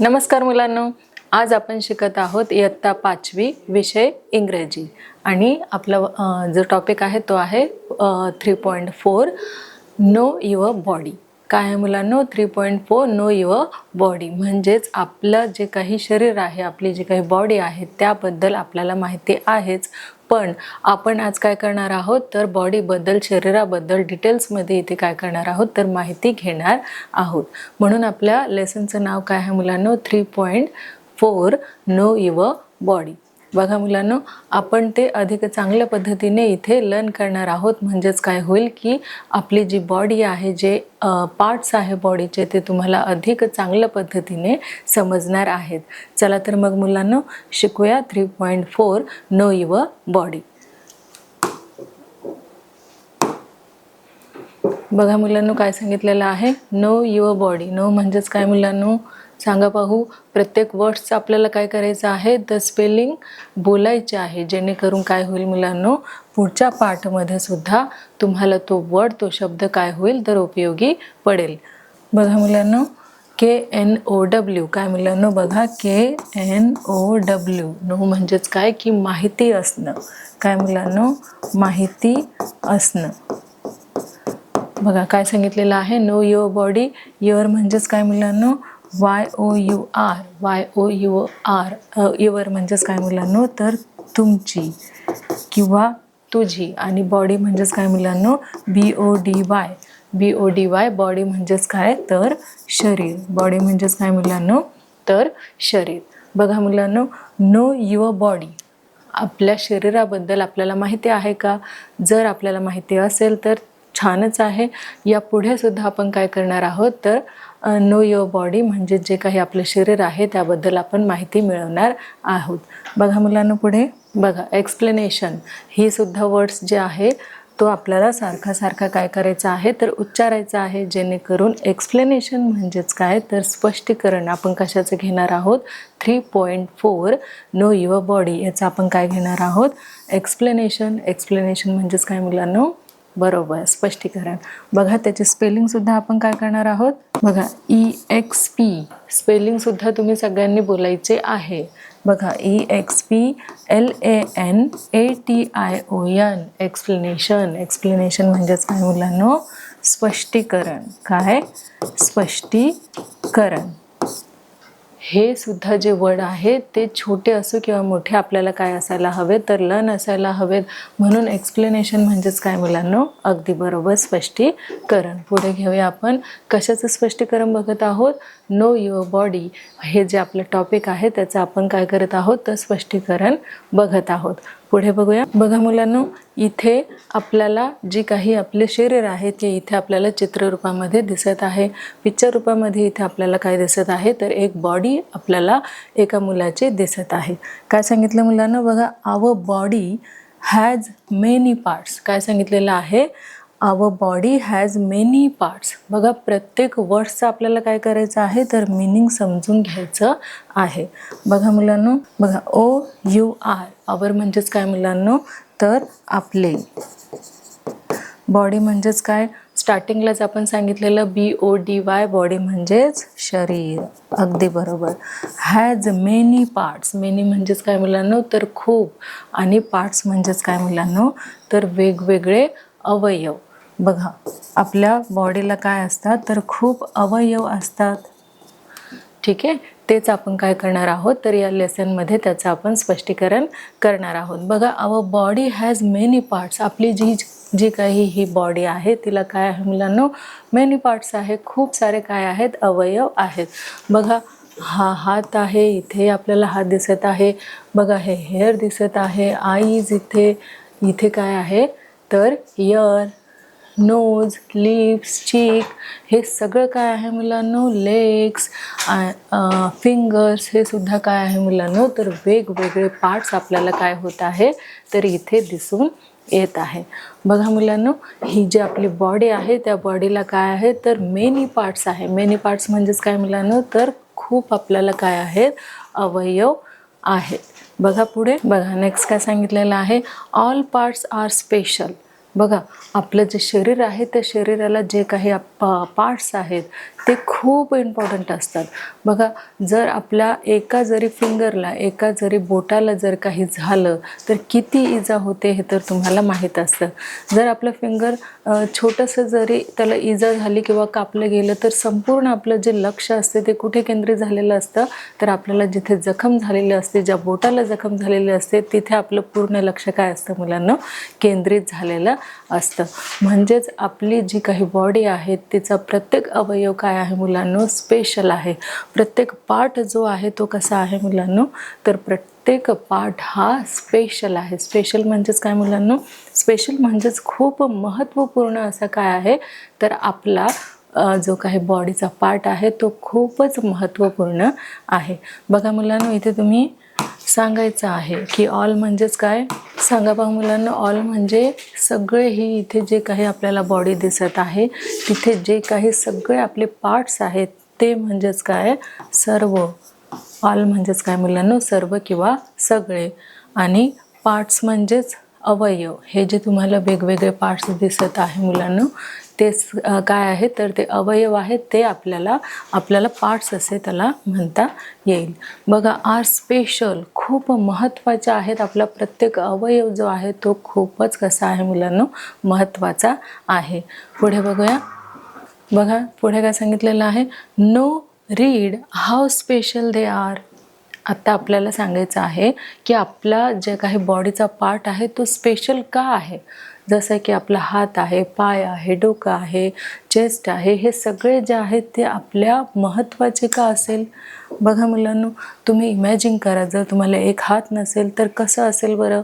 नमस्कार मुलांनो, आज आपण शिकत आहोत इयत्ता 5वी विषय इंग्रजी आणि आपला जो टॉपिक आहे तो आहे 3.4 नो युअर बॉडी. काय आहे मुलांनो? 3.4 नो युअर बॉडी म्हणजेच आपलं जे काही शरीर आहे, आपली जी काही बॉडी आहे त्याबद्दल आपल्याला माहिती आहेच, पण आपण आज काय करणार आहोत तर बॉडीबद्दल, शरीराबद्दल डिटेल्समध्ये इथे काय करणार आहोत तर माहिती घेणार आहोत. म्हणून आपल्या लेसनचं नाव काय आहे मुलांनो? 3.4 नो युअर बॉडी. बघा मुलांनो, आपण ते अधिक चांगल्या पद्धतीने इथे लर्न करणार आहोत. म्हणजेच काय होईल की आपली जी बॉडी आहे, जे पार्ट्स आहे बॉडीचे, ते तुम्हाला अधिक चांगल्या पद्धतीने समजणार आहेत. चला तर मग मुलांनो शिकूया 3.4 नो युअर बॉडी. बघा मुलांनो काय सांगितलेलं आहे, नो युअर बॉडी. नो म्हणजेच काय मुलांनो? सांगा पाहू. प्रत्येक वर्ड्सचं आपल्याला काय करायचं आहे, द स्पेलिंग बोलायचे आहे, जेणेकरून काय होईल मुलांनो, पुढच्या पार्टमध्ये सुद्धा तुम्हाला तो वर्ड, तो शब्द काय होईल तर उपयोगी पडेल. बघा मुलांनो, KNOW. काय मुलांनो? बघा KNOW. नो म्हणजेच काय की माहिती असणं. काय मुलांनो? माहिती असणं. बघा काय सांगितलेलं आहे, नो युअर बॉडी. युअर म्हणजेच काय मुलांनो? YOUR. YOUR. युअर म्हणजेच काय मुलांनो? तर तुमची किंवा तुझी. आणि बॉडी म्हणजेच काय मुलांनो? BODY. BODY. बॉडी म्हणजेच काय तर शरीर. बॉडी म्हणजेच काय मुलांनो? तर शरीर. बघा मुलांनो, नो युअर बॉडी. आपल्या शरीराबद्दल आपल्याला माहिती आहे का? जर आपल्याला माहिती असेल तर छानच आहे. या पुढे सुद्धा आपण काय करणार आहोत तर नो युअर बॉडी म्हणजे जे काही आपलं शरीर आहे त्याबद्दल आपण माहिती मिळवणार आहोत. बघा मुलांना पुढे बघा, एक्सप्लेनेशन. ही सुद्धा वर्ड्स जे आहे तो आपल्याला सारखा काय करायचा आहे तर उच्चारायचा आहे, जेणेकरून एक्सप्लेनेशन म्हणजेच काय तर स्पष्टीकरण आपण कशाचं घेणार आहोत. 3.4 नो युअर बॉडी याचं आपण काय घेणार आहोत? एक्सप्लेनेशन. एक्सप्लेनेशन म्हणजेच काय मुलांनो? बरोबर, स्पष्टीकरण. बघा त्याची स्पेलिंगसुद्धा आपण काय करणार आहोत. बघा EXP. स्पेलिंगसुद्धा तुम्ही सगळ्यांनी बोलायचे आहे. बघा EXPLANATION. एक्सप्लेनेशन. एक्सप्लेनेशन म्हणजेच काय मुलांनो? स्पष्टीकरण. काय? स्पष्टीकरण. हे सुद्धा जे वर्ड आहेत ते छोटे असो किंवा मोठे आपल्याला काय असायला हवे तर लर्न असायला हवेत. म्हणून एक्सप्लेनेशन म्हणजेच काय मुलांनो? अगदी बरोबर, स्पष्टीकरण. पुढे घेऊया आपण. कशाचं स्पष्टीकरण बघत आहोत? Know your body. हे जे आपलं टॉपिक आहे त्याचं आपण काय करत आहोत तर स्पष्टीकरण बघत आहोत. पुढे बघूया. बघा मुलांनो, इथे आपल्याला जी काही आपले शरीर आहे ते इथे आपल्याला चित्ररूपामध्ये दिसत आहे. पिक्चर रूपामध्ये इथे आपल्याला काय दिसत आहे तर एक बॉडी आपल्याला एका मुलाची दिसत आहे. काय सांगितलं मुलांना? बघा, आवर बॉडी हॅज मेनी पार्ट्स. काय सांगितलेलं आहे? आवर बॉडी हॅज मेनी पार्ट्स. बघा प्रत्येक वर्ड्सचं आपल्याला काय करायचं आहे तर मिनिंग समजून घ्यायचं आहे. बघा मुलांनो, बघा OUR. आवर म्हणजेच काय मुलांनो? तर आपले. बॉडी म्हणजेच काय? स्टार्टिंगलाच आपण सांगितलेलं BODY. बॉडी म्हणजेच शरीर. अगदी बरोबर. Has many parts. मेनी म्हणजेच काय मुलांनो? तर खूप. आणि पार्ट्स म्हणजेच काय मुलांनो? तर वेगवेगळे अवयव. बघा आपल्या बॉडीला काय असतात तर खूप अवयव असतात. ठीक आहे, तेच आपण काय करणार आहोत तर या लेसनमध्ये त्याचं आपण स्पष्टीकरण करणार आहोत. बघा, आवर बॉडी हॅज मेनी पार्ट्स. आपली जी काही ही बॉडी आहे तिला काय आहे मुलांनो? मेनी पार्ट्स आहे. खूप सारे काय आहेत? अवयव आहेत. बघा हा हात आहे, इथे आपल्याला हात दिसत आहे. बघा हे हेअर दिसत आहे. आईज. इथे काय आहे तर इयर, नोज, लिप्स, चीक. हे सगळं काय आहे मुलांनो? Legs, fingers. हे सुद्धा काय आहे मुलांनो? तर वेगवेगळे पार्ट्स आपल्याला काय होत आहे तर इथे दिसून येत आहे. बघा मुलांनो, ही जी आपली बॉडी आहे त्या बॉडीला काय आहे तर मेनी पार्ट्स आहे. मेनी पार्ट्स म्हणजेच काय मुलांनो? तर खूप आपल्याला काय आहेत? अवयव आहेत. बघा पुढे. बघा नेक्स्ट काय सांगितलेलं आहे? All parts are special. बघा, आपलं जे शरीर आहे त्या शरीराला जे काही पार्ट्स आहेत ते खूप इम्पॉर्टंट असतात. बघा, जर आपल्या एका जरी फिंगरला, एका जरी बोटाला जर काही झालं तर किती इजा होते हे तर तुम्हाला माहीत असतं. जर आपलं फिंगर छोटंसं जरी त्याला इजा झाली किंवा कापलं गेलं तर संपूर्ण आपलं जे लक्ष असते ते कुठे केंद्रित झालेलं असतं, तर आपल्याला जिथे जखम झालेली असते, ज्या बोटाला जखम झालेली असते तिथे आपलं पूर्ण लक्ष काय असतं मुलांना, केंद्रित झालेलं असतं. म्हणजेच आपली जी काही बॉडी आहे तिचा प्रत्येक अवयव काय आहे मुलांनो, स्पेशल आहे. प्रत्येक पार्ट जो आहे तो कसा आहे मुलांनो, तर प्रत्येक पार्ट हा स्पेशल आहे. स्पेशल म्हणजेच काय मुलांनो, स्पेशल म्हणजेच खूप महत्त्वपूर्ण असं काय आहे, तर आपला जो काही बॉडीचा पार्ट आहे तो खूपच महत्त्वपूर्ण आहे. बघा मुलांनो, इथे तुम्ही सांगायचं आहे की ऑल म्हणजेच काय, सांगा पाहू मुलांना. ऑल म्हणजे सगळे, ही इथे जे काही आपल्याला बॉडी दिसत आहे तिथे जे काही सगळे आपले पार्ट्स आहेत ते म्हणजेच काय, सर्व. ऑल म्हणजेच काय मुलांना, सर्व किंवा सगळे. आणि पार्ट्स म्हणजेच अवयव. हे जे तुम्हाला वेगवेगळे पार्ट्स दिसत आहे मुलांना ते काय आहे, तर ते अवयव आहेत. ते आपल्याला पार्ट्स असे त्याला म्हणता येईल. बघा, आर स्पेशल, खूप महत्त्वाचे आहेत. आपला प्रत्येक अवयव जो आहे तो खूपच कसा आहे मुलांना, महत्त्वाचा आहे. पुढे बघूया. बघा पुढे काय सांगितलेलं आहे, know read how special they are. आता आपल्याला सांगायचं आहे की आपला जे काही बॉडीचा पार्ट आहे तो स्पेशल का आहे. जसं की आपला हात आहे, पाय आहे, डोकं आहे, चेस्ट आहे, हे सगळे जे आहेत ते आपल्या महत्त्वाचे का असेल. बघा मुलांनो, तुम्ही इमॅजिन करा, जर तुम्हाला एक हात नसेल तर कसं असेल बरं,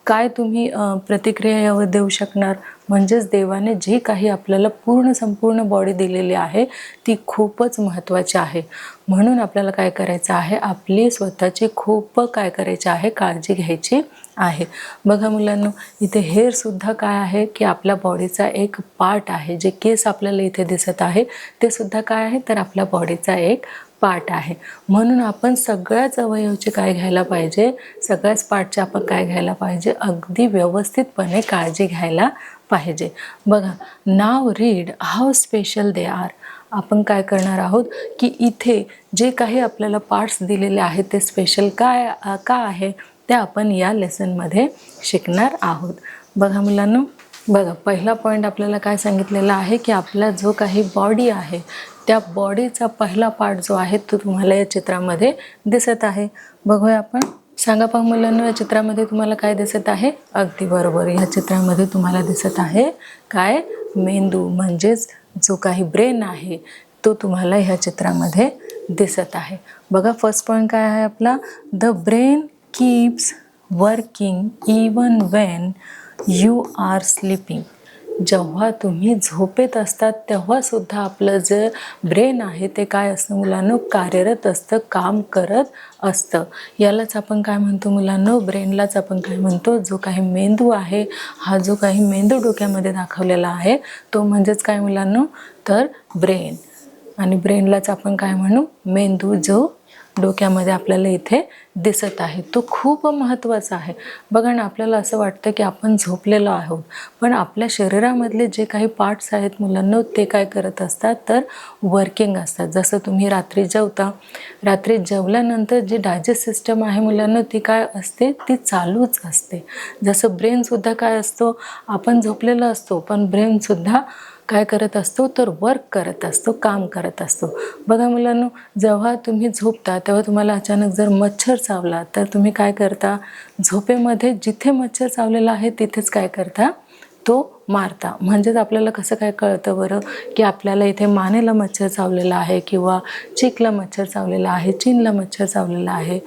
काय तुम्ही प्रतिक्रिया यावर देऊ शकणार. म्हणजेच देवाने जी काही आपल्याला संपूर्ण बॉडी दिलेली आहे ती खूपच महत्त्वाची आहे. म्हणून आपल्याला काय करायचं आहे, आपली स्वतःची खूप काय करायची आहे, काळजी घ्यायची आहे. बघा मुलांनो, इथे हेअरसुद्धा काय आहे की आपल्या बॉडीचा एक पार्ट आहे. जे केस आपल्याला इथे दिसत आहे ते सुद्धा काय आहे, तर आपल्या बॉडीचा एक पार्ट आहे. म्हणून आपण सगळ्याच अवयवाची काय घ्यायला पाहिजे, सगळ्याच पार्टची आपण काय घ्यायला पाहिजे, अगदी व्यवस्थितपणे काळजी घ्यायला पाहिजे. बघा, नाव read how special they are. आपण काय करणार आहोत की इथे जे काही आपल्याला पार्ट्स दिलेले आहेत ते स्पेशल का आहे ते आपण या लेसनमध्ये शिकणार आहोत. बघा मुलांनो, बघा पहिला पॉईंट आपल्याला काय सांगितलेला आहे की आपला जो काही बॉडी आहे त्या बॉडीचा पहिला पार्ट जो आहे तो तुम्हाला या चित्रामध्ये दिसत आहे. बघूया आपण. सांगा पाहू मुलांनो, या चित्रामध्ये तुम्हाला काय दिसत आहे. अगदी बरोबर, या चित्रामध्ये तुम्हाला दिसत आहे काय, मेंदू. म्हणजेच जो काही ब्रेन आहे तो तुम्हाला ह्या चित्रामध्ये दिसत आहे. बघा फर्स्ट पॉईंट काय आहे आपला, the brain keeps working even when you are sleeping. जेव्हा तुम्ही झोपेत असतात तेव्हा सुद्धा आपलं जे ब्रेन आहे ते काय असतं मुलांनो, कार्यरत असतं, काम करत असतं. यालाच आपण काय म्हणतो मुलांनो, ब्रेनलाच आपण काय म्हणतो, जो काही मेंदू आहे, हा जो काही मेंदू डोक्यामध्ये दाखवलेला आहे तो म्हणजेच काय मुलांनो, तर ब्रेन. आणि ब्रेनलाच आपण काय म्हणू, मेंदू, जो डोक्यामध्ये आपल्याला इथे दिसत आहे तो खूप महत्त्वाचा आहे. बघा ना, आपल्याला असं वाटतं की आपण झोपलेलो आहोत, पण आपल्या शरीरामधले जे काही पार्ट्स आहेत मुलांना ते काय करत असतात, तर वर्किंग असतात. जसं तुम्ही रात्री जेवता, रात्री जेवल्यानंतर जी डायजेस्ट सिस्टम आहे मुलांना ती काय असते, ती चालूच असते. जसं ब्रेनसुद्धा काय असतो, आपण झोपलेलो असतो पण ब्रेनसुद्धा काय करत असतो, तर वर्क करत असतो, काम करत असतो. बघा मुलांनो, जेव्हा तुम्ही झोपता तेव्हा तुम्हाला अचानक जर मच्छर चावला तर तुम्ही काय करता, झोपेमध्ये जिथे मच्छर चावलेला आहे तिथेच काय करता, तो मारता. म्हणजेच आपल्याला कसं काय कळतं बरं, की आपल्याला इथे मानेला मच्छर चावलेला आहे किंवा चीकला मच्छर चावलेला आहे, चिनला मच्छर चावलेला आहे.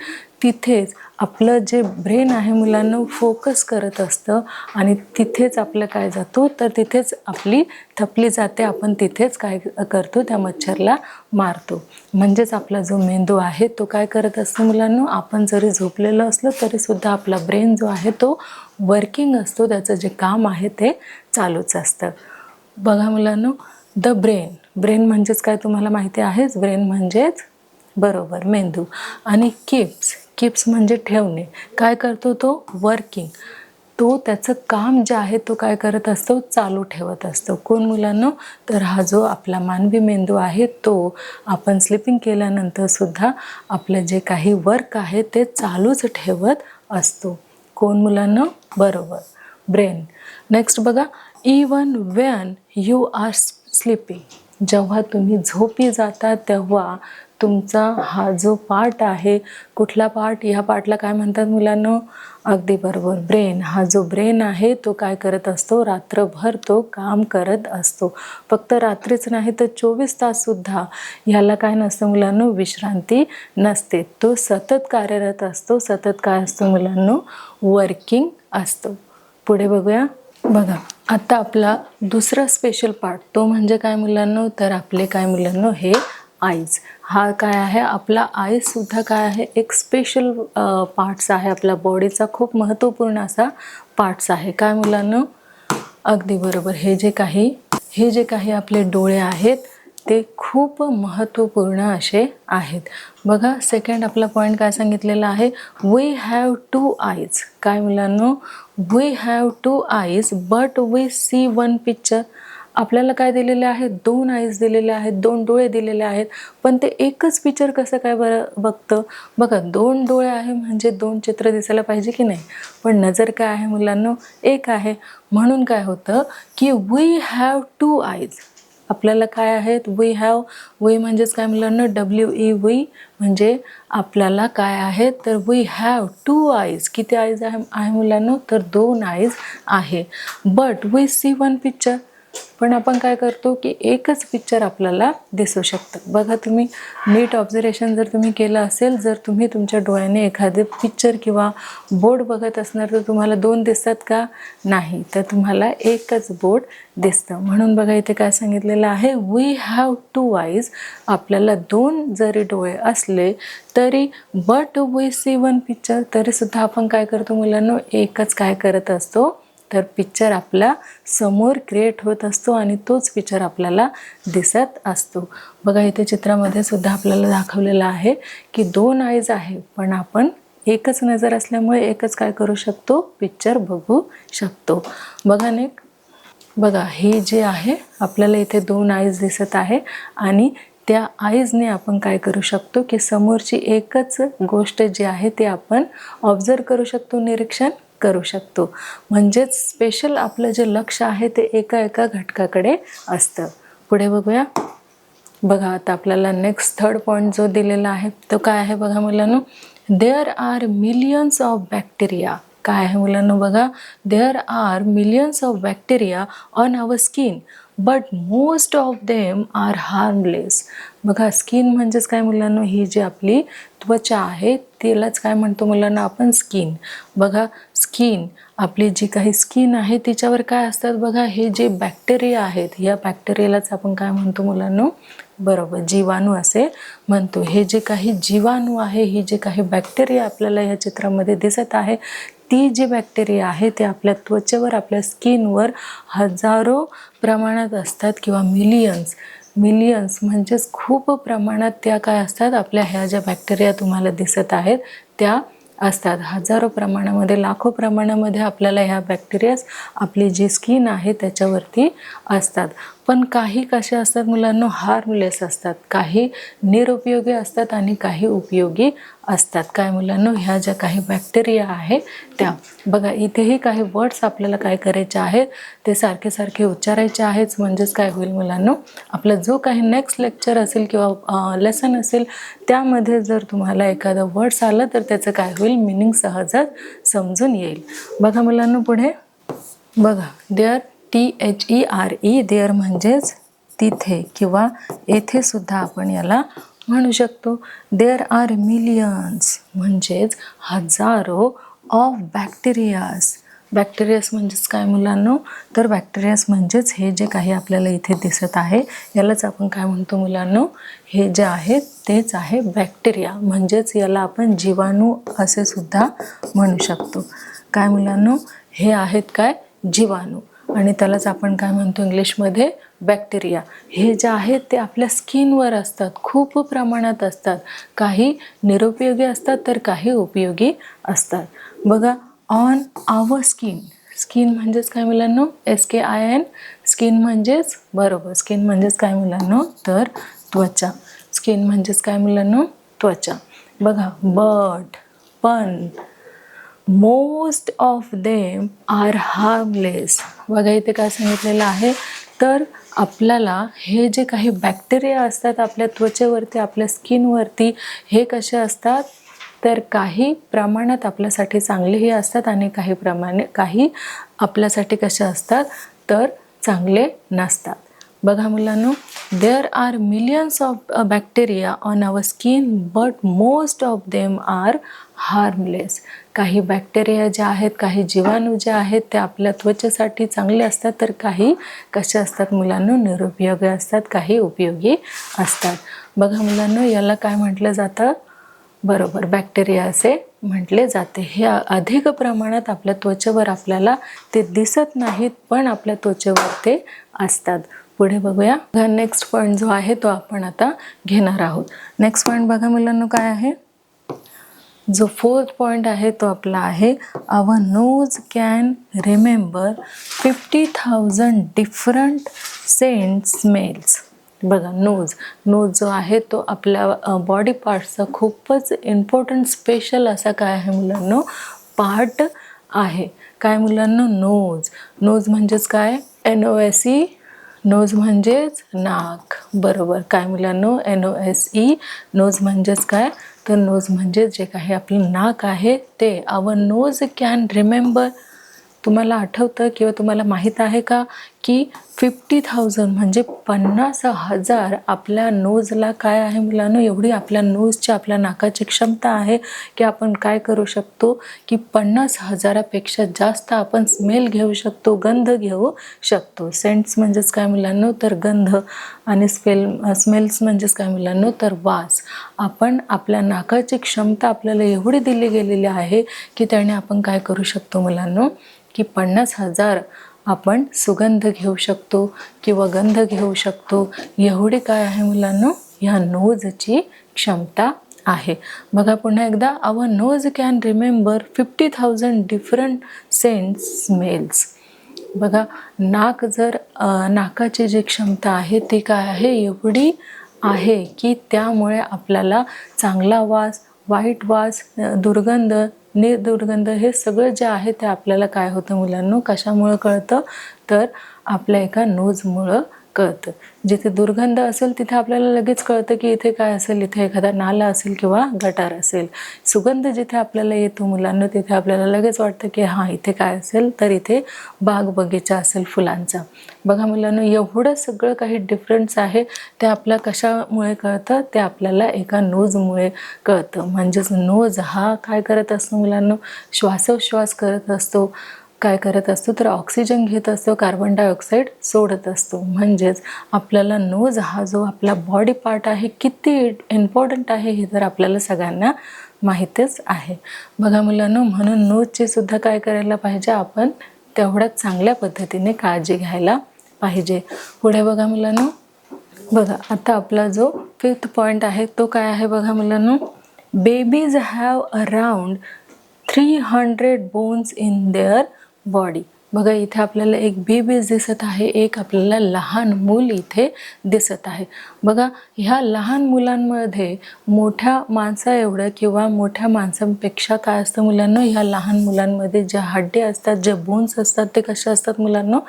तिथेच आपलं जे ब्रेन आहे मुलांना फोकस करत असतं आणि तिथेच आपलं काय जातो, तर तिथेच आपली थपली जाते. आपण तिथेच काय करतो, त्या मच्छरला मारतो. म्हणजेच आपला जो मेंदू आहे तो काय करत असतो मुलांना, आपण जरी झोपलेलं असलो तरीसुद्धा आपला ब्रेन जो आहे तो वर्किंग असतो, त्याचं जे काम आहे ते चालूच असतं. बघा मुलांनो, द ब्रेन, ब्रेन म्हणजेच काय तुम्हाला माहिती आहेच, ब्रेन म्हणजेच बरोबर मेंदू. आणि किप्स म्हणजे ठेवणे. काय करतो तो, वर्किंग. तो त्याचं काम जे आहे तो काय करत असतो, चालू ठेवत असतो. कोण मुलांनो, तर हा जो आपला मानवी मेंदू आहे तो आपण स्लिपिंग केल्यानंतर सुद्धा आपलं जे काही वर्क आहे ते चालूच ठेवत असतो. कोण मुलांनो, बरोबर, ब्रेन. नेक्स्ट बघा, even when you are sleeping, जेव्हा तुम्ही झोपी जाता तेव्हा तुमचा हा जो पार्ट आहे, कुठला पार्ट, ह्या पार्टला काय म्हणतात मुलांनो, अगदी बरोबर, ब्रेन. हा जो ब्रेन आहे तो काय करत असतो, रात्रभर तो काम करत असतो. फक्त रात्रीच नाही तर 24 तास सुद्धा ह्याला काय नसतं मुलांनो, विश्रांती नसते. तो सतत कार्यरत असतो, सतत काय असतो मुलांनो, वर्किंग असतो. पुढे बघूया. बघा, आता आपला दुसरा स्पेशल पार्ट तो म्हणजे काय मुलांनो, तर आपले काय मुलांनो, हे आईज. हा काय आहे, आपला आईज सुद्धा काय आहे, एक स्पेशल पार्ट्स आहे, आपल्या बॉडीचा खूप महत्त्वपूर्ण असा पार्ट्स आहे. काय मुलांनो, अगदी बरोबर, हे जे काही आपले डोळे आहेत ते खूप महत्त्वपूर्ण असे आहेत. बघा, सेकंड आपला पॉईंट काय सांगितलेला आहे, वी हॅव 2 आईज. काय मुलांनो, we have 2 eyes but we see 1 picture. आपल्याला काय दिलेले आहे, 2 आईज दिलेले आहेत, 2 डोळे दिलेले आहेत, पण ते एकच पिक्चर कसं काय बघतं. बघा, 2 डोळे आहे म्हणजे 2 चित्र दिसायला पाहिजे की नाही, पण नजर काय आहे मुलांनो, एक आहे. म्हणून काय होतं की वी हॅव 2 आईज. आपल्याला काय आहेत, वी हॅव, वी म्हणजेच काय मुलांना, WE म्हणजे आपल्याला काय आहेत, तर वी हॅव 2 आईज. किती आईज आहे मुलांना, तर 2 आईज आहे. बट वी सी 1 पिक्चर, पण आपण काय करतो की एकच पिक्चर आपल्याला दिसू शकतं. बघा, तुम्ही नीट ऑब्झर्वेशन जर तुम्ही केलं असेल, जर तुम्ही तुमच्या डोळ्याने एखादे पिक्चर किंवा बोर्ड बघत असणार तर तुम्हाला 2 दिसतात का, नाही, तर तुम्हाला एकच बोर्ड दिसतं. म्हणून बघा, इथे काय सांगितलेलं आहे, वी हॅव 2 आईज. आपल्याला 2 जरी डोळे असले तरी, बट वी सी 1 पिक्चर, तरी सुद्धा आपण काय करतो मुलांनो, एकच काय करत असतो, तर पिक्चर आपल्या समोर क्रिएट होत असतो आणि तोच पिक्चर आपल्याला दिसत असतो. बघा, इथे चित्रामध्ये सुद्धा आपल्याला दाखवलेलं आहे की 2 आईज आहे, पण आपण एकच नजर असल्यामुळे एकच काय करू शकतो, पिक्चर बघू शकतो. बघा बघा, हे जे आहे आपल्याला इथे 2 आईज दिसत आहे आणि त्या आईजने आपण काय करू शकतो की समोरची एकच गोष्ट जी आहे ते आपण ऑब्झर्व करू शकतो, निरीक्षण करू शकतो. म्हणजेच स्पेशल आपलं जे लक्ष आहे ते एका घटकाकडे असतं. पुढे बघूया. बघा, आता आपल्याला नेक्स्ट थर्ड पॉईंट जो दिलेला आहे तो काय आहे बघा मुलांनो, there are millions of bacteria. काय आहे मुलांनो, बघा, there are millions of bacteria on our skin but most of them are harmless. बघा, स्किन म्हणजेच काय मुलांनो, ही जी आपली त्वचा आहे तिलाच काय म्हणतो मुलांना आपण, स्किन. बघा, स्किन, आपली जी काही स्किन आहे तिच्यावर काय असतात बघा, हे जे बॅक्टेरिया आहेत, या बॅक्टेरियालाच आपण काय म्हणतो मुलांनो, बरोबर, जीवाणू असे म्हणतो. हे जे काही जीवाणू आहे, ही जे काही बॅक्टेरिया आपल्याला या चित्रामध्ये दिसत आहे, ती जी बॅक्टेरिया आहे ते आपल्या त्वचेवर, आपल्या स्किनवर हजारो प्रमाणात असतात किंवा मिलियन्स म्हणजेच खूप प्रमाणात त्या काय असतात, आपल्या ह्या ज्या बॅक्टेरिया तुम्हाला दिसत आहेत त्या असतात. हजारो प्रमाणामध्ये, लाखो प्रमाणामध्ये आपल्याला ह्या बॅक्टेरियाज आपली जी स्किन आहे त्याच्यावरती असतात. पण काही कसे असतात मुलांना, हार्मलेस असतात, काही निरुपयोगी असतात आणि काही उपयोगी असतात. काय मुलांना, ह्या ज्या काही बॅक्टेरिया आहे त्या. बघा, इथेही काही वर्ड्स आपल्याला काय करायचे आहेत, ते सारखे उच्चारायचे आहेत. म्हणजेच काय होईल मुलांना, आपला जो काही नेक्स्ट लेक्चर असेल किंवा लेसन असेल त्यामध्ये जर तुम्हाला एखादा वर्ड्स आलं तर त्याचं काय होईल, मिनिंग सहजच समजून येईल. बघा मुलांना, पुढे बघा, देअर, THERE, देअर म्हणजेच तिथे किंवा येथे सुद्धा आपण याला म्हणू शकतो. देअर आर मिलियन्स म्हणजेच हजारो ऑफ बॅक्टेरियास म्हणजेच काय मुलांनो, तर बॅक्टेरियास म्हणजेच हे जे काही आपल्याला इथे दिसत आहे यालाच आपण काय म्हणतो मुलांनो, हे जे आहे तेच आहे बॅक्टेरिया. म्हणजेच याला आपण जीवाणू असे सुद्धा म्हणू शकतो. काय मुलांनो, हे आहेत काय, जीवाणू, आणि त्यालाच आपण काय म्हणतो इंग्लिशमध्ये, बॅक्टेरिया. हे जे आहेत ते आपल्या स्किनवर असतात, खूप प्रमाणात असतात. काही निरुपयोगी असतात तर काही उपयोगी असतात. बघा, ऑन आवर स्किन. स्किन म्हणजेच काय मुलांनो, SKIN. स्किन म्हणजेच बरोबर, स्किन म्हणजेच काय मुलांनो, तर त्वचा. स्किन म्हणजेच काय मुलांनो, त्वचा. बघा, बट पण most of them are harmless. बघा इथे काय सांगितलेलं आहे, तर आपल्याला हे जे काही बॅक्टेरिया असतात आपल्या त्वचेवरती, आपल्या स्किनवरती, हे कसे असतात, तर काही प्रमाणात आपल्यासाठी चांगलेही असतात आणि काही आपल्यासाठी कसे असतात, तर चांगले नसतात. बघा मुलांनो, there are millions of bacteria on our skin but most of them are harmless. काही बॅक्टेरिया जे आहेत, काही जीवाणू जे आहेत ते आपल्या त्वचेसाठी चांगले असतात, तर काही कसे असतात मुलांनो, निरुपयोगी असतात, काही उपयोगी असतात. बघा मुलांनो, याला काय म्हटलं जातं, बरोबर, बॅक्टेरिया असे म्हटले जाते. हे अधिक प्रमाणात आपल्या त्वचेवर आपल्याला ते दिसत नाहीत, पण आपल्या त्वचेवर ते असतात. पुढे बघूया. नेक्स्ट पॉईंट जो आहे तो आपण आता घेणार आहोत. नेक्स्ट पॉईंट बघा मुलांनो काय आहे, जो 4th पॉईंट आहे तो आपला आहे, our nose can remember 50,000 different scent smells. बघा, नोज जो आहे तो आपल्या बॉडी पार्टचा खूपच इम्पॉर्टंट स्पेशल असा काय आहे मुलांनो, पार्ट आहे. काय मुलांनो, नोज म्हणजेच काय, NOSE, नोज म्हणजेच नाक. बरोबर, काय मुलांनो, NOSE, नोज म्हणजेच काय, तर नोज म्हणजे जे काही आपलं नाक आहे ते. Our nose can remember. तुम्हाला आठवतं किंवा तुम्हाला माहीत आहे का की 50,000 म्हणजे 50,000 आपल्या नोजला काय आहे मुलांनो, एवढी आपल्या नोजची, आपल्या नाकाची क्षमता आहे की आपण काय करू शकतो की 50,000पेक्षा जास्त आपण स्मेल घेऊ शकतो, गंध घेऊ शकतो. सेंट्स म्हणजेच काय मुलांनो, तर गंध, आणि स्मेल्स म्हणजेच काय मुलांनो, तर वास. आपण आपल्या नाकाची क्षमता आपल्याला एवढी दिली गेलेली आहे की त्याने आपण काय करू शकतो मुलांनो, की 50,000 आपण सुगंध घेऊ शकतो किंवा गंध घेऊ शकतो. एवढी काय आहे मुलांनो, ह्या नोजची क्षमता आहे. बघा पुन्हा एकदा, our nose can remember 50,000 different scent smells. बघा, नाकाची जी क्षमता आहे ती काय आहे, एवढी आहे की त्यामुळे आपल्याला चांगला वास, वाईट वास, दुर्गंध, निर्दुर्गंध, हे सगळं जे आहे ते आपल्याला काय होतं मुलांनो, कशामुळं कळतं, तर आपल्या एका नोजमुळं कळतं. जिथे दुर्गंध असेल तिथे आपल्याला लगेच कळतं की इथे काय असेल, इथे एखादा नाला असेल किंवा गटार असेल. सुगंध जिथे आपल्याला येतो मुलांना, तिथे आपल्याला लगेच वाटतं की हां, इथे काय असेल, तर इथे बाग बगीचा असेल फुलांचा. बघा मुलांनो, एवढं सगळं काही डिफरन्स आहे ते आपल्या कशामुळे कळतं, ते आपल्याला एका नोजमुळे कळतं. म्हणजेच नोज हा काय करत असतो मुलांनो, श्वासोच्छ्वास करत असतो. काय करत असतो, तर ऑक्सिजन घेत असतो, कार्बन डायऑक्साईड सोडत असतो. म्हणजेच आपल्याला नोज हा जो आपला बॉडी पार्ट आहे किती इम्पॉर्टंट आहे हे तर आपल्याला सगळ्यांना माहीतच आहे. बघा मुलांनो, म्हणून नोजची सुद्धा काय करायला पाहिजे, आपण तेवढ्याच चांगल्या पद्धतीने काळजी घ्यायला पाहिजे. पुढे बघा मुलांनो, बघा आता आपला जो 5th पॉईंट आहे तो काय आहे, बघा मुलांनो, babies have around 300 bones in their body. बघा इथे आपल्याला एक बेबीज दिसत आहे, एक आपल्याला लहान मूल इथे दिसत आहे. बघा, ह्या लहान मुलांमध्ये मोठ्या माणसा एवढं किंवा मोठ्या माणसांपेक्षा काय असतं मुलांनो, ह्या लहान मुलांमध्ये ज्या हड्डे असतात, जे बोन्स असतात, ते कसे असतात मुलांनो,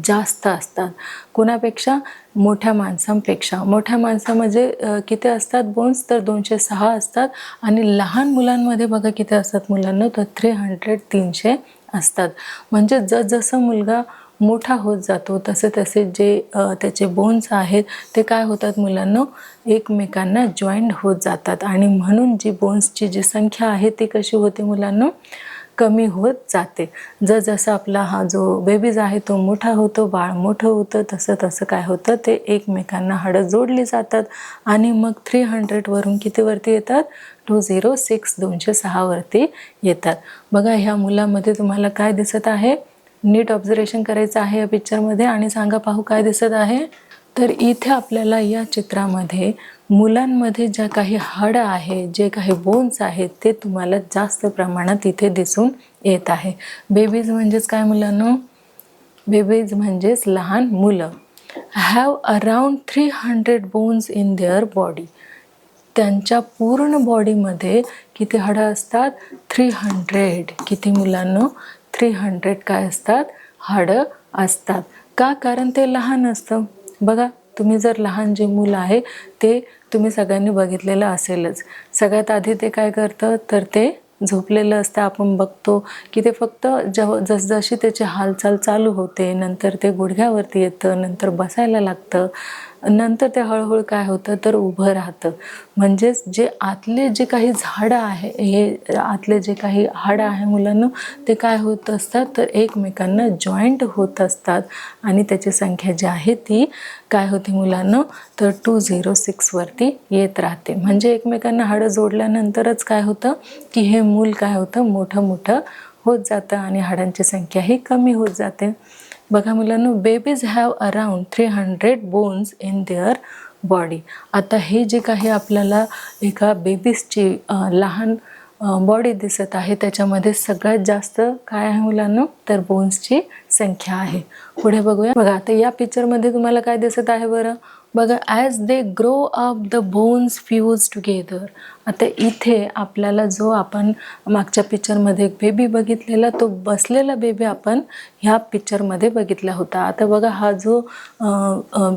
जास्त असतात. कोणापेक्षा, मोठ्या माणसांपेक्षा. मोठ्या माणसामध्ये किती असतात बोन्स, तर 206 असतात. आणि लहान मुलांमध्ये बघा किती असतात मुलांनो, तर 300 असतात. म्हणजे जसं मुलगा मोठा होत जातो तसे जे त्याचे बोन्स आहेत ते काय होतात मुलांनो, एकमेकांना जॉईंट होत जातात. आणि म्हणून जी बोन्सची जी संख्या आहे ती कशी होते मुलांनो, कमी होत जाते. जसं आपला हा जो बेबीज आहे तो मोठा होतो, बाळ मोठं होतं, तसं काय होतं, ते एकमेकांना हाडं जोडली जातात आणि मग 300वरून कितीवरती येतात, 206 वरती येतात. बघा, ह्या मुलामध्ये तुम्हाला काय दिसत आहे, नीट ऑब्झर्वेशन करायचं आहे या पिक्चरमध्ये आणि सांगा पाहू काय दिसत आहे. तर इथे आपल्याला या चित्रामध्ये मुलांमध्ये ज्या काही हाडं आहे, जे काही बोन्स आहेत ते तुम्हाला जास्त प्रमाणात इथे दिसून येत आहे. बेबीज म्हणजेच काय मुलांनो? बेबीज म्हणजेच लहान मुलं. Have around 300 bones in their body. त्यांच्या पूर्ण बॉडीमध्ये किती हाडं असतात? 300. किती मुलांनो? 300 काय असतात? हाडं असतात. का? कारण ते लहान असतं. बघा, तुम्ही जर लहान जे मूल आहे ते तुम्ही सगळ्यांनी बघितलेलं असेलच. सगळ्यात आधी ते काय करतं? तर ते झोपलेलं असतं. आपण बघतो की ते फक्त जसजशी त्याची हालचाल चालू होते, नंतर ते गुडघ्यावरती येतं, नंतर बसायला लागतं, नंतर ते हळूहळू काय होतं? तर उभं राहतं. म्हणजेच जे आतले जे काही झाडं आहे, हे आतले जे काही हाडं आहे मुलांना, ते काय होत असतात? तर एकमेकांना जॉईंट होत असतात आणि त्याची संख्या जी आहे ती काय होती मुलांना? तर 206 वरती येत राहते. म्हणजे एकमेकांना हाडं जोडल्यानंतरच काय होतं की हे मूल काय होतं? मोठं मोठं होत जातं आणि हाडांची संख्याही कमी होत जाते. बघा मुलांनो, babies have around 300 bones in their body. आता हे जे काही आपल्याला एका बेबीजची लहान बॉडी दिसत आहे, त्याच्यामध्ये सगळ्यात जास्त काय आहे मुलांनो? तर बोन्सची संख्या आहे. पुढे बघूया. बघा, आता या पिक्चरमध्ये तुम्हाला काय दिसत आहे बरं? बघा, as they grow up the bones fuse together. आता इथे आपल्याला जो आपण मागच्या पिक्चरमध्ये एक बेबी बघितलेला, तो बसलेला बेबी आपण ह्या पिक्चरमध्ये बघितला होता. आता बघा, हा जो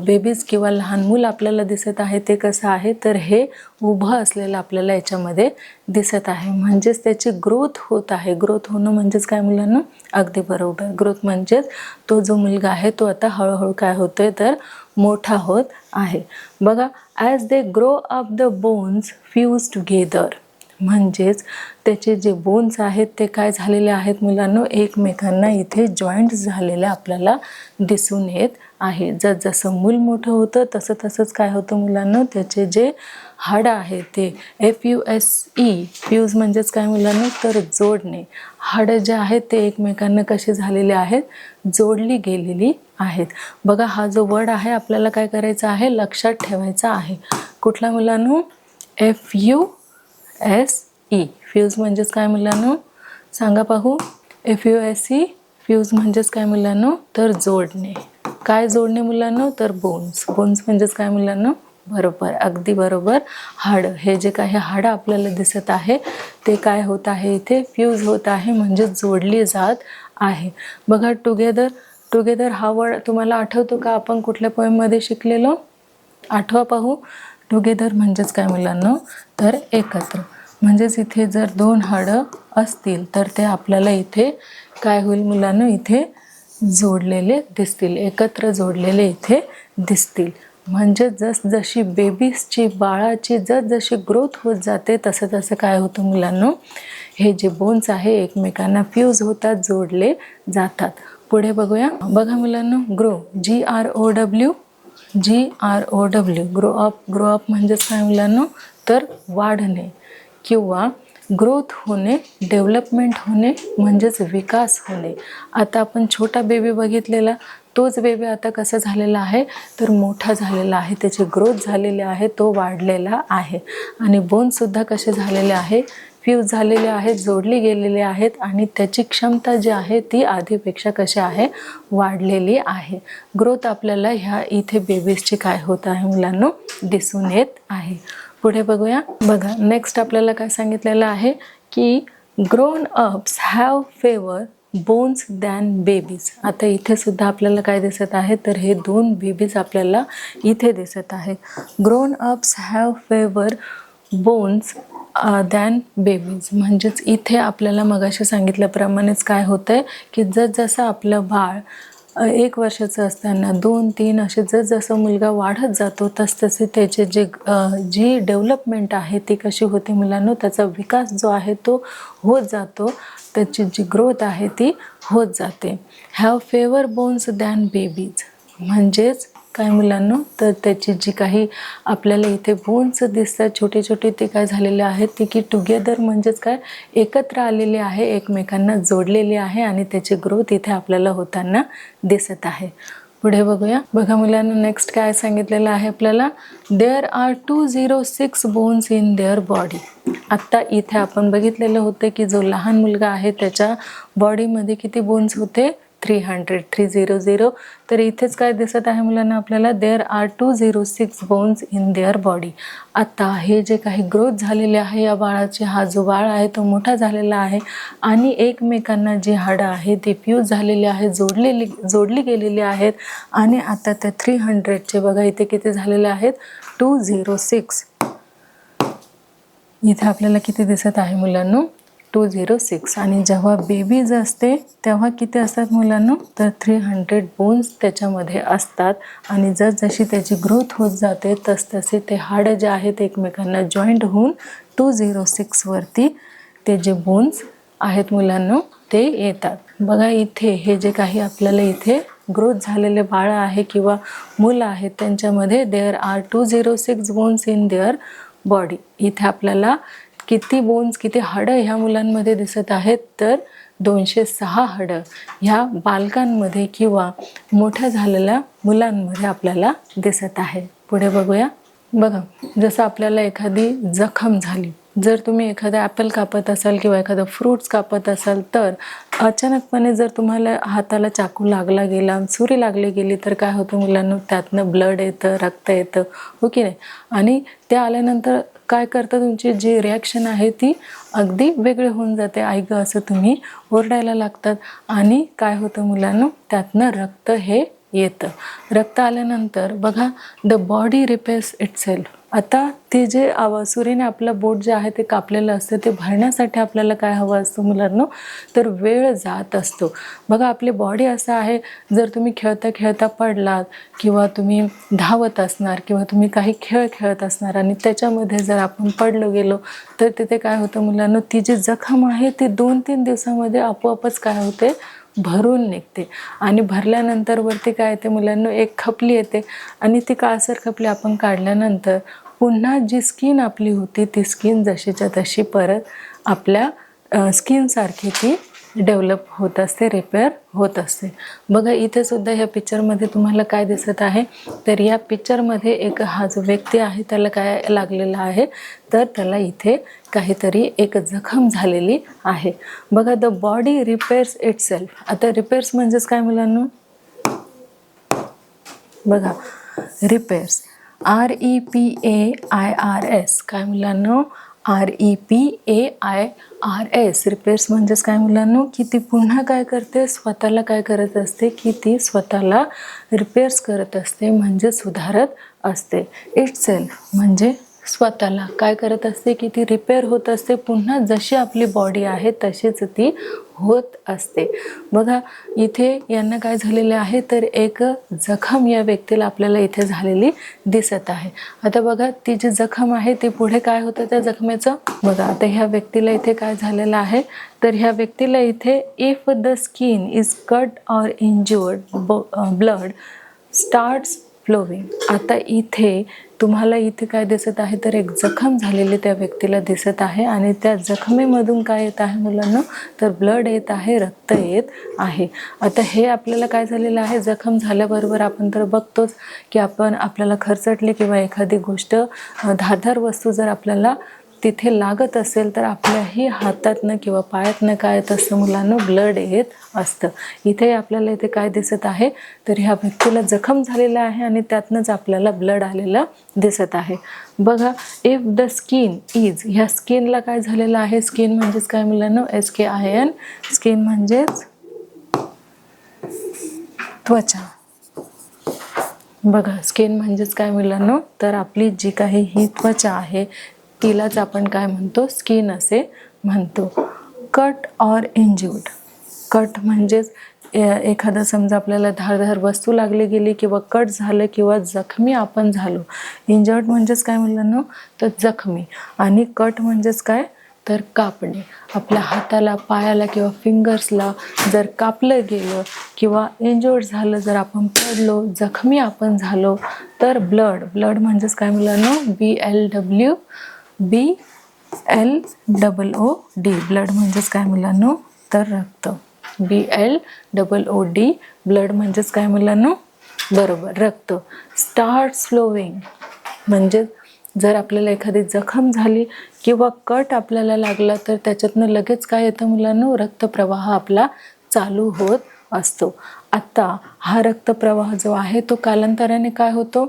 बेबीज किंवा लहान मूल आपल्याला दिसत आहे ते कसं आहे? तर हे उभं असलेलं आपल्याला याच्यामध्ये दिसत आहे. म्हणजेच त्याची ग्रोथ होत आहे. ग्रोथ होणं म्हणजेच काय मुलांना? अगदी बरोबर. ग्रोथ म्हणजेच तो जो मुलगा आहे तो आता हळूहळू काय होतोय? तर मोठा होत आहे. बघा, as they grow up the bones fuse together. म्हणजेच त्याचे जे बोन्स आहेत ते काय झालेले आहेत मुलांनो? एकमेकांना इथे जॉईंट झालेले आपल्याला दिसून येत आहे. जसं मूल मोठं होतं तसं तसंच काय होतं मुलांनो? त्याचे जे हाडं आहे ते FUSE, फ्यूज म्हणजेच काय मुलांनो? तर जोडणे. हाडं जे आहेत ते एकमेकांना कसे झालेले आहेत? जोडली गेलेली आहेत. बघा, हा जो वर्ड आहे आपल्याला काय करायचा आहे? लक्षात ठेवायचा आहे. कुठला मुलांनो? FUSE. फ्यूज म्हणजेच काय मुलांनो? सांगा पाहू. FUSE, फ्यूज म्हणजेच काय मुलांनो? तर जोडणे. काय जोडणे मुलांनो? तर बोन्स. बोन्स म्हणजेच काय मुलांनो? बरोबर, अगदी बरोबर, हाडं. हे जे काही हाडं आपल्याला दिसत आहे ते काय होत आहे? इथे फ्यूज होत आहे, म्हणजे जोडली जात आहे. बघा, टुगेदर. टुगेदर हा वर्ड तुम्हाला आठवतो का? आपण कुठल्या पोएममध्ये शिकलेलो? आठवा पाहू. टुगेदर म्हणजेच काय मुलांनो? तर एकत्र. म्हणजेच इथे जर दोन हाडं असतील तर ते आपल्याला इथे काय होईल मुलांनो? इथे जोडलेले दिसतील, एकत्र जोडलेले इथे दिसतील. म्हणजे जशी बेबीजची, बाळाची जशी ग्रोथ होत जाते तसं तसं काय होतं मुलांनो? हे जे बोन्स आहे एकमेकांना फ्यूज होतात, जोडले जातात. पुढे बघूया. बघा मुलांनो, grow, GROW, GROW, grow up. Grow up म्हणजेच काय मुलांनो? तर वाढणे किंवा ग्रोथ होणे, डेव्हलपमेंट होणे म्हणजेच विकास होणे. आता आपण छोटा बेबी बघितलेला, तोच बेबी आता कसा झालेला आहे? तर मोठा झालेला आहे. त्याची ग्रोथ झालेली आहे, तो वाढलेला आहे. आणि बोनसुद्धा कसे झालेले आहे? फ्यूज झालेले आहेत, जोडली गेलेले आहेत आणि त्याची क्षमता जी आहे ती आधीपेक्षा कशी आहे? वाढलेली आहे. ग्रोथ आपल्याला ह्या इथे बेबीजची काय होत आहे मुलांनो? दिसून येत आहे. पुढे बघूया. बघा, नेक्स्ट आपल्याला काय सांगितलेलं आहे की grown ups have favour bones than babies. आता इथे सुद्धा आपल्याला काय दिसत आहे? तर हे दोन बेबीज आपल्याला इथे दिसत आहे. Grown ups have favour bones than babies. म्हणजेच इथे आपल्याला मगाशी सांगितल्याप्रमाणेच काय होतं आहे की जसं आपलं बाळ 1 वर्षाचं असताना 2-3 असे जसं मुलगा वाढत जातो तसे त्याचे जी डेव्हलपमेंट आहे ती कशी होते मुलांनो? त्याचा विकास जो आहे तो होत जातो, त्याची जी ग्रोथ आहे ती होत जाते. Have favour bones than babies म्हणजेच काय मुलांनो? तर त्याची जी काही आपल्याला इथे बोन्स दिसतात छोटे छोटे, ते काय झालेले आहेत? ते की टुगेदर म्हणजेच काय? एकत्र आलेले आहे, एकमेकांना जोडलेले आहे आणि त्याची ग्रोथ इथे आपल्याला होताना दिसत आहे. पुढे बघूया. बघा मुलांना, नेक्स्ट काय सांगितलेलं आहे आपल्याला, there are 206 bones in their body. आत्ता इथे आपण बघितलेलं होतं की जो लहान मुलगा आहे त्याच्या बॉडीमध्ये किती बोन्स होते, 300. तर इथेच काय दिसत आहे मुलांना आपल्याला, there are 206 bones in their body. आता हे जे काही ग्रोथ झालेले आहे या बाळाचे, हा जो बाळ आहे तो मोठा झालेला आहे आणि एकमेकांना जी हाडं आहे ती फ्यूज झालेली आहे, जोडली गेलेली आहेत. आणि आता त्या 300चे बघा इथे किती झालेले आहेत, 206. इथे आपल्याला किती दिसत आहे मुलांनो, 206. आणि जेव्हा बेबीज असते तेव्हा किती असतात मुलांनो, तर 300 बोन्स त्याच्यामध्ये असतात. आणि जशी त्याची ग्रोथ होत जाते तसे ते हाडं जे आहेत एकमेकांना जॉईंट होऊन 206 वरती ते जे बोन्स आहेत मुलांनो ते येतात. बघा इथे हे जे काही आपल्याला इथे ग्रोथ झालेले बाळं आहे किंवा मुलं आहेत त्यांच्यामध्ये there are 206 bones in their body. इथे आपल्याला किती बोन्स, किती हाडं ह्या मुलांमध्ये दिसत आहेत, तर 206 हाडं ह्या बालकांमध्ये किंवा मोठ्या झालेल्या मुलांमध्ये आपल्याला दिसत आहे. पुढे बघूया. बघा, जसं आपल्याला एखादी जखम झाली, जर तुम्ही एखादा ॲपल कापत असाल किंवा एखादं फ्रूट्स कापत असाल तर अचानकपणे जर तुम्हाला हाताला चाकू लागला गेला, सुरी लागली गेली तर काय होतं मुलांना, त्यातनं ब्लड येतं, रक्त येतं, हो की नाही. आणि ते आल्यानंतर काय करतं, तुमची जी रिॲक्शन आहे ती अगदी वेगळी होऊन जाते. आई गं असं तुम्ही ओरडायला लागतात. आणि काय होतं मुलांना, त्यातनं रक्त हे येतं. रक्त आल्यानंतर बघा, द बॉडी रिपेअर्स इटसेल्फ. आता ते जे सुरीने आपलं बोट जे आहे ते कापलेलं असतं ते भरण्यासाठी आपल्याला काय हवं असतं मुलांनो, तर वेळ जात असतो. बघा आपली बॉडी असं आहे, जर तुम्ही खेळता खेळता पडलात किंवा तुम्ही धावत असणार किंवा तुम्ही काही खेळ खेळत असणार आणि त्याच्यामध्ये जर आपण पडलो गेलो तर तिथे काय होतं मुलांनो, ती जी जखम आहे ती 2-3 दिवसामध्ये आपोआपच काय होते, भरून निघते. आणि भरल्यानंतर वरती काय येते मुलांना, एक खपली येते. आणि ती काळसर खपली आपण काढल्यानंतर पुन्हा जी स्किन आपली होती ती स्किन जशीच्या तशी परत आपल्या स्किनसारखी ती डेव्हलप होत असते, रिपेअर होत असते. बघा इथे सुद्धा ह्या पिक्चरमध्ये तुम्हाला काय दिसत आहे, तर या पिक्चरमध्ये एक हा जो व्यक्ती आहे त्याला काय लागलेला आहे, तर त्याला इथे काहीतरी एक जखम झालेली आहे. बघा, द बॉडी रिपेअर्स इटसेल्फ. आता रिपेअर्स म्हणजेच काय मुलांना, बघा रिपेअर्स, REPAIRS. काय मुलांनो, REPAIRS. रिपेअर्स म्हणजेच काय मुलांनो, की ती पुन्हा काय करते, स्वतःला काय करत असते, की ती स्वतःला रिपेअर्स करत असते, म्हणजे सुधारत असते. इटसेल्फ म्हणजे स्वतःला काय करत असते, की ती रिपेअर होत असते, पुन्हा जशी आपली बॉडी आहे तशीच ती होत असते. बघा इथे यांना काय झालेलं आहे, तर एक जखम या व्यक्तीला आपल्याला इथे झालेली दिसत आहे. आता बघा ती जी जखम आहे ती पुढे काय होतं त्या जखमेचं, बघा आता ह्या व्यक्तीला इथे काय झालेलं आहे, तर ह्या व्यक्तीला इथे if the skin is cut or injured blood starts flowing. आता इथे तुम्हाला इथे काय दिसत आहे, तर एक जखम झालेली त्या व्यक्तीला दिसत आहे आणि त्या जखमेमधून काय येत आहे मुलांना, तर ब्लड येत आहे, रक्त येत आहे. आता हे आपल्याला काय झालेलं आहे, जखम झाल्याबरोबर आपण तर बघतोच की आपल्याला खरचटली किंवा एखादी गोष्ट धारदार वस्तू जर आपल्याला तिथे लागत असेल तर आपल्याही हातातनं किंवा पायातनं काय येत असतं मुलांना, ब्लड येत असतं. इथे आपल्याला इथे काय दिसत आहे, तर ह्या व्यक्तीला जखम झालेला आहे आणि त्यातनंच आपल्याला ब्लड आलेलं दिसत आहे. बघा, इफ द स्किन इज, ह्या स्किनला काय झालेलं आहे, स्किन म्हणजेच काय मुलांना, SKIN. स्किन म्हणजेच त्वचा. बघा स्किन म्हणजेच काय मुलांना, तर आपली जी काही ही त्वचा आहे तिलाच आपण काय म्हणतो, स्किन असे म्हणतो. Cut or इंज्युर्ड. कट म्हणजेच एखादं समजा आपल्याला धारदार वस्तू लागली गेली किंवा कट झालं किंवा जखमी आपण झालो. इंजर्ड म्हणजेच काय मुलांना, तर जखमी. आणि कट म्हणजेच काय, तर कापणे. आपल्या हाताला, पायाला किंवा फिंगर्सला जर कापलं गेलं किंवा इंजर्ड झालं, जर आपण पडलो, जखमी आपण झालो, तर ब्लड म्हणजेच काय मुलांना, BLOOD. ब्लड म्हणजेच काय मुलांनो, तर रक्त. BLOOD. ब्लड म्हणजेच काय मुलांनो, बरोबर, रक्त स्टार्ट्स फ्लोविंग म्हणजे जर आपल्याला एखादी जखम झाली किंवा कट आपल्याला लागला तर त्याच्यातनं लगेच काय येतं मुलांनो, रक्तप्रवाह आपला चालू होत असतो. आता हा रक्तप्रवाह जो आहे तो कालांतराने काय होतो,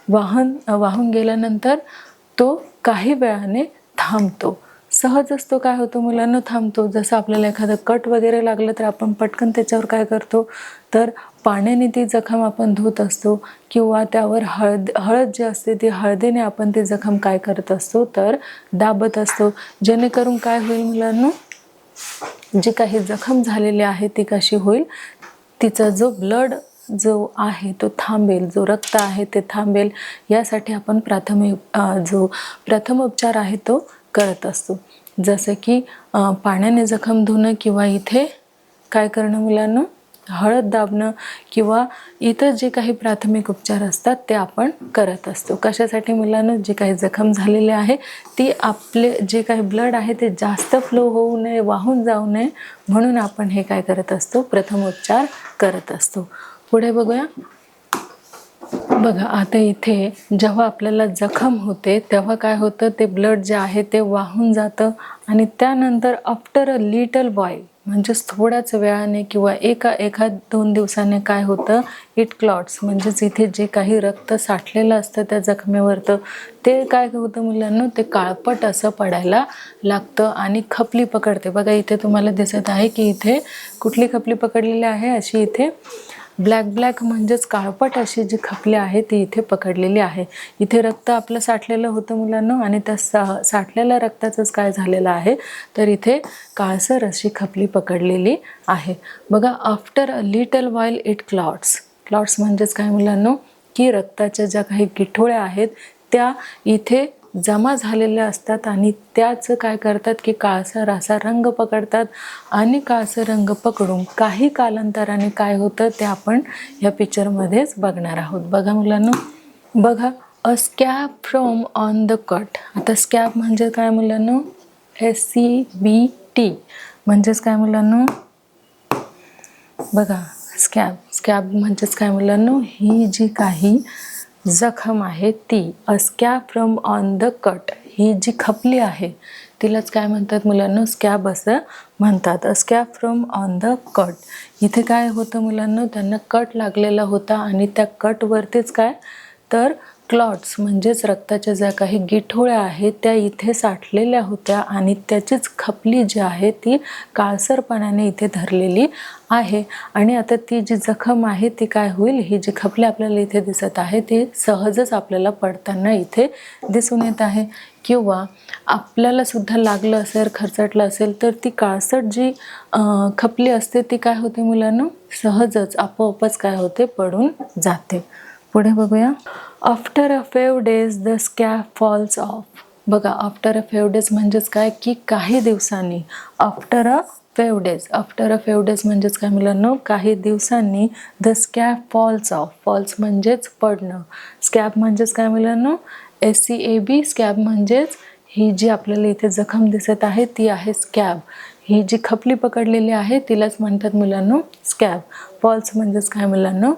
वाहून गेल्यानंतर तो काही वेळाने थांबतो. सहजच तो काय होतो मुलांना, थांबतो. जसं आपल्याला एखादं कट वगैरे लागलं तर आपण पटकन त्याच्यावर काय करतो, तर पाण्याने ती जखम आपण धुत असतो किंवा त्यावर हळद जी असते ती हळदीने आपण ती जखम काय करत असतो, तर दाबत असतो. जेणेकरून काय होईल मुलांना, जी काही जखम झालेली आहे ती कशी होईल, तिचा जो ब्लड जो आहे तो थांबेल, जो रक्त आहे ते थांबेल. यासाठी आपण जो प्रथमोपचार आहे तो करत असतो. जसं की पाण्याने जखम धुणं किंवा इथे काय करणं मुलांना, हळद दाबणं किंवा इतर जे काही प्राथमिक उपचार असतात ते आपण करत असतो. कशासाठी मुलांना, जी काही जखम झालेली आहे ती आपले जे काही ब्लड आहे ते जास्त फ्लो होऊ नये, वाहून जाऊ नये म्हणून आपण हे काय करत असतो, प्रथमोपचार करत असतो. पुढे बघूया. बघा आता इथे जेव्हा आपल्याला जखम होते तेव्हा काय होतं, ते ब्लड जे आहे ते वाहून जातं आणि त्यानंतर आफ्टर अ लिटल व्हाईल म्हणजेच थोड्याच वेळाने किंवा एखाद 2 दिवसाने काय होतं, इट क्लॉट्स म्हणजेच इथे जे काही रक्त साठलेलं असतं त्या जखमेवरतं ते काय होतं मुलांना, ते काळपट असं पडायला लागतं आणि खपली पकडते. बघा इथे तुम्हाला दिसत आहे की इथे कुठली खपली पकडलेली आहे, अशी इथे ब्लॅक म्हणजेच काळपट अशी जी खपली आहे ती इथे पकडलेली आहे. इथे रक्त आपलं साठलेलं होतं मुलांना आणि त्या साठलेल्या रक्ताचंच काय झालेलं आहे, तर इथे काळसर अशी खपली पकडलेली आहे. बघा after a little while it clots म्हणजेच काय मुलांना, की रक्ताच्या ज्या काही गिठोळ्या आहेत त्या इथे जमा झालेल्या असतात आणि त्याच काय करतात की काळसर असा रंग पकडतात आणि काळसर रंग पकडून काही कालांतराने काय होतं ते आपण या पिक्चरमध्येच बघणार आहोत. बघा मुलांना, बघा a scab from on the cut. आता स्कॅब म्हणजे काय मुलांना, SCBT म्हणजेच काय मुलांना, बघा स्कॅब म्हणजेच काय मुलांना, ही जी काही जखम आहे ती a scab from on the cut, ही जी खपली आहे तिलाच काय म्हणतात मुलांना, स्कॅब असं म्हणतात. A scab from on the cut. इथे काय होतं मुलांना, त्यांना कट लागलेला होता आणि त्या कटवरतीच काय, तर क्लॉट्स म्हणजेच रक्ताच्या ज्या काही गिठोळ्या आहेत त्या इथे साठलेल्या होत्या आणि त्याचीच खपली जी आहे ती काळसरपणाने इथे धरलेली आहे. आणि आता ती जी जखम आहे ती काय होईल, ही जी खपली आपल्याला इथे दिसत आहे ती सहजच आपल्याला पडताना इथे दिसून येत आहे. किंवा आपल्याला सुद्धा लागलं असेल, खरचटलं असेल तर ती काळसट जी खपली असते ती काय होते मुलांना, सहजच आपोआपच काय होते, पडून जाते. पुढे बघूया. After a few days the scab falls off. बघा आफ्टर अ फ्यू डेज म्हणजेच काय, की काही दिवसांनी. आफ्टर अ फ्यू डेज म्हणजेच काय मुलांना, काही दिवसांनी the scab falls off. Falls म्हणजेच पडणं, स्कॅब म्हणजेच काय मुलांना, SCAB. स्कॅब म्हणजेच ही जी आपल्याला इथे जखम दिसत आहे ती आहे स्कॅब. ही जी खपली पकडलेली आहे तिलाच म्हणतात मुलांना स्कॅब. फॉल्स म्हणजेच काय मुलांना,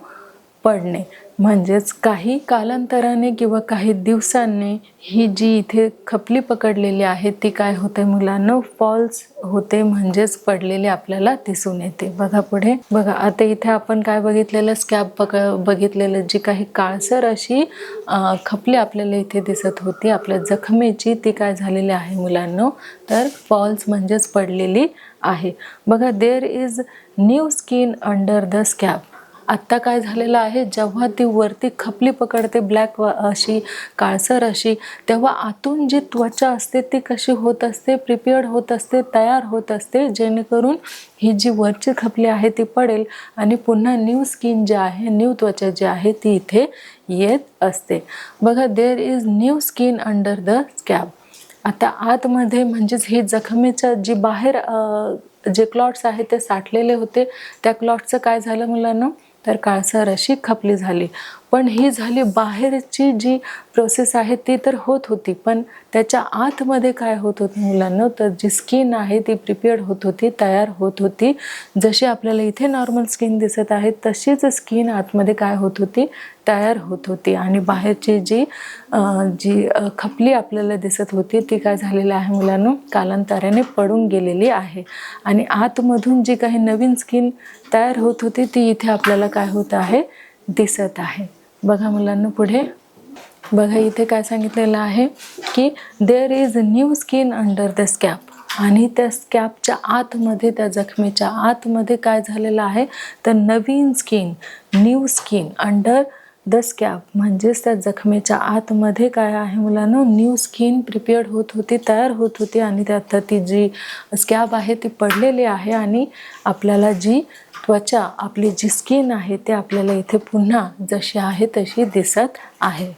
पडणे. म्हणजेच काही कालांतराने किंवा काही दिवसांनी ही जी इथे खपली पकडलेली आहे ती काय होते मुलांना, फॉल्स होते म्हणजेच पडलेली आपल्याला दिसून येते. बघा पुढे. बघा आता इथे आपण काय बघितलेलं, स्कॅब बघितलेलं, जी काही काळसर अशी खपली आपल्याला इथे दिसत होती आपल्या जखमेची, ती काय झालेली आहे मुलांना, तर फॉल्स म्हणजेच पडलेली आहे. बघा there is new skin under the scab. आत्ता काय झालेलं आहे, जेव्हा ती वरती खपली पकडते ब्लॅक अशी काळसर अशी, तेव्हा आतून जी त्वचा असते ती कशी होत असते, प्रिपेअर्ड होत असते, तयार होत असते, जेणेकरून ही जी वरची खपली आहे ती पडेल आणि पुन्हा न्यू स्किन जी आहे, न्यू त्वचा जी आहे ती इथे येत असते. बघा there is new skin under the scab. आता आतमध्ये म्हणजेच ही जखमेच्या जी बाहेर जे क्लॉट्स आहेत ते साठलेले होते, त्या क्लॉट्सचं काय झालं मुलांना, तर काळसर अशी खपली झाली. पण ही झाली बाहेरची जी प्रोसेस आहे ती तर होत होती, पण त्याच्या आतमध्ये काय होत होतं मुलांना, तर जी स्किन आहे ती प्रिपेअर्ड होत होती, तयार होत होती. जशी आपल्याला इथे नॉर्मल स्किन दिसत आहे तशीच स्किन आतमध्ये काय होत होती, तयार होत होती. आणि बाहेरची जी खपली आपल्याला दिसत होती ती काय झालेली आहे मुलांनो, कालांतराने पडून गेलेली आहे. आणि आतमधून जी काही नवीन स्किन तयार होत होती ती इथे आपल्याला काय होत आहे, दिसत आहे. बघा मुलांना पुढे बघा, इथे काय सांगितलेलं आहे की there is new skin under the scab. आणि त्या स्कॅपच्या आतमध्ये, त्या जखमेच्या आतमध्ये काय झालेलं आहे, तर नवीन skin, new skin under the scab, म्हणजेच त्या जखमेच्या आतमध्ये काय आहे मुलांना, न्यू स्किन प्रिपेअर्ड होत होती, तयार होत होती. आणि त्यात ती जी स्कॅब आहे ती पडलेली आहे. आणि आपल्याला जी त्वचा, आपली जी स्किन आहे ते आपल्याला इथे पुन्हा जशी आहे तशी दिसत आहे.